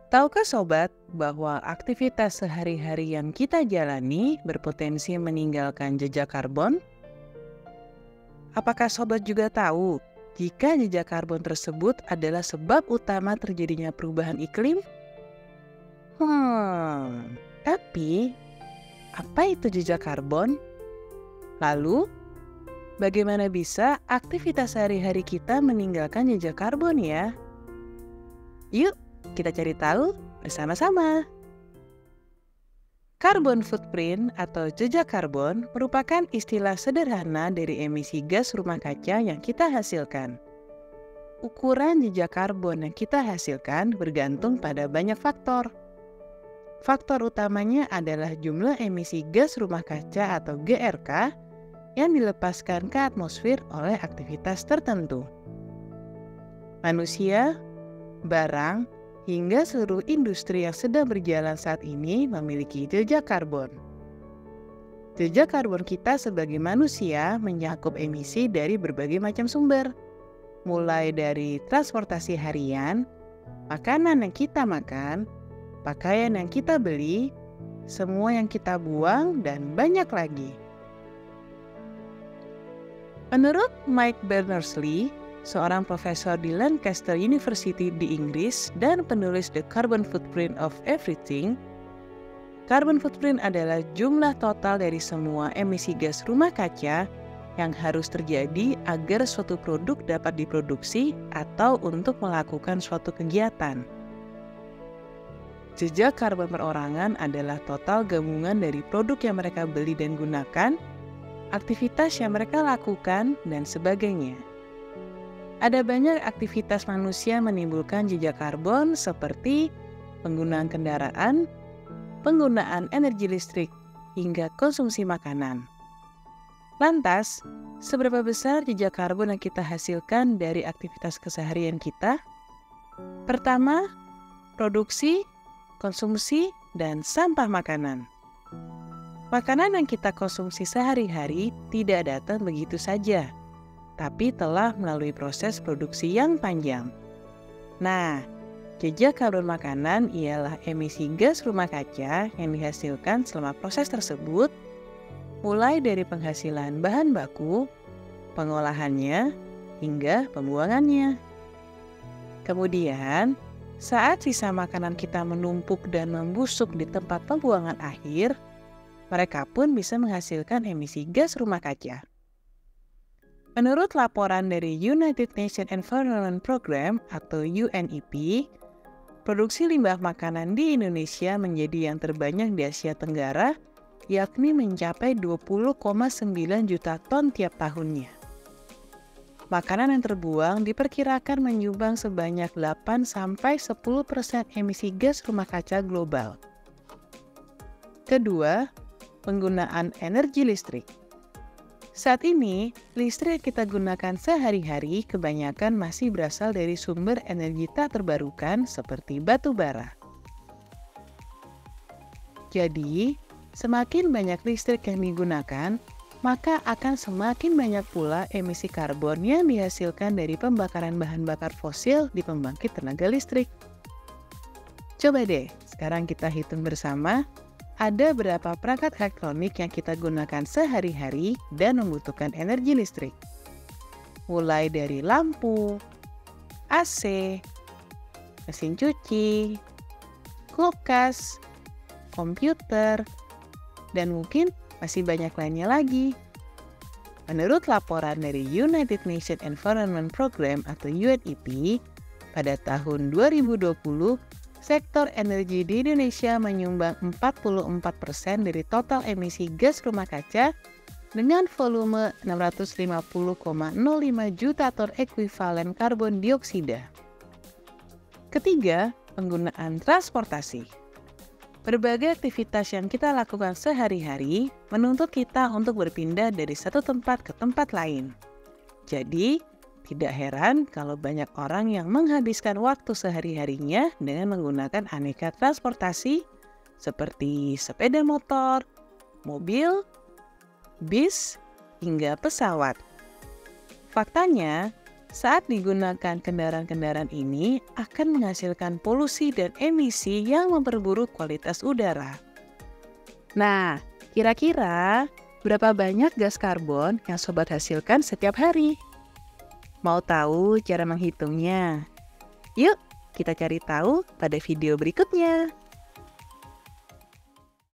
Tahukah sobat bahwa aktivitas sehari-hari yang kita jalani berpotensi meninggalkan jejak karbon? Apakah sobat juga tahu jika jejak karbon tersebut adalah sebab utama terjadinya perubahan iklim? Tapi apa itu jejak karbon? Lalu, bagaimana bisa aktivitas sehari-hari kita meninggalkan jejak karbon ya? Yuk, kita cari tahu bersama-sama. Carbon footprint atau jejak karbon merupakan istilah sederhana dari emisi gas rumah kaca yang kita hasilkan. Ukuran jejak karbon yang kita hasilkan bergantung pada banyak faktor. Faktor utamanya adalah jumlah emisi gas rumah kaca atau GRK yang dilepaskan ke atmosfer oleh aktivitas tertentu. Manusia, barang, hingga seluruh industri yang sedang berjalan saat ini memiliki jejak karbon. Jejak karbon kita sebagai manusia mencakup emisi dari berbagai macam sumber, mulai dari transportasi harian, makanan yang kita makan, pakaian yang kita beli, semua yang kita buang, dan banyak lagi. Menurut Mike Berners-Lee, seorang profesor di Lancaster University di Inggris dan penulis The Carbon Footprint of Everything, carbon footprint adalah jumlah total dari semua emisi gas rumah kaca yang harus terjadi agar suatu produk dapat diproduksi atau untuk melakukan suatu kegiatan. Jejak karbon perorangan adalah total gabungan dari produk yang mereka beli dan gunakan, aktivitas yang mereka lakukan, dan sebagainya. Ada banyak aktivitas manusia menimbulkan jejak karbon seperti penggunaan kendaraan, penggunaan energi listrik, hingga konsumsi makanan. Lantas, seberapa besar jejak karbon yang kita hasilkan dari aktivitas keseharian kita? Pertama, produksi, konsumsi, dan sampah makanan. Makanan yang kita konsumsi sehari-hari tidak datang begitu saja, tapi telah melalui proses produksi yang panjang. Nah, jejak karbon makanan ialah emisi gas rumah kaca yang dihasilkan selama proses tersebut, mulai dari penghasilan bahan baku, pengolahannya, hingga pembuangannya. Kemudian, saat sisa makanan kita menumpuk dan membusuk di tempat pembuangan akhir, mereka pun bisa menghasilkan emisi gas rumah kaca. Menurut laporan dari United Nations Environment Programme atau UNEP, produksi limbah makanan di Indonesia menjadi yang terbanyak di Asia Tenggara, yakni mencapai 20,9 juta ton tiap tahunnya. Makanan yang terbuang diperkirakan menyumbang sebanyak 8-10% emisi gas rumah kaca global. Kedua, penggunaan energi listrik. Saat ini, listrik yang kita gunakan sehari-hari kebanyakan masih berasal dari sumber energi tak terbarukan seperti batu bara. Jadi, semakin banyak listrik yang digunakan, maka akan semakin banyak pula emisi karbon yang dihasilkan dari pembakaran bahan bakar fosil di pembangkit tenaga listrik. Coba deh, sekarang kita hitung bersama. Ada berapa perangkat elektronik yang kita gunakan sehari-hari dan membutuhkan energi listrik? Mulai dari lampu, AC, mesin cuci, kulkas, komputer, dan mungkin masih banyak lainnya lagi. Menurut laporan dari United Nations Environment Programme atau UNEP, pada tahun 2020, sektor energi di Indonesia menyumbang 44% dari total emisi gas rumah kaca dengan volume 650,05 juta ton ekuivalen karbon dioksida. Ketiga, penggunaan transportasi. Berbagai aktivitas yang kita lakukan sehari-hari menuntut kita untuk berpindah dari satu tempat ke tempat lain. Jadi, tidak heran kalau banyak orang yang menghabiskan waktu sehari-harinya dengan menggunakan aneka transportasi seperti sepeda motor, mobil, bis, hingga pesawat. Faktanya, saat digunakan kendaraan-kendaraan ini akan menghasilkan polusi dan emisi yang memperburuk kualitas udara. Nah, kira-kira berapa banyak gas karbon yang sobat hasilkan setiap hari? Mau tahu cara menghitungnya? Yuk, kita cari tahu pada video berikutnya.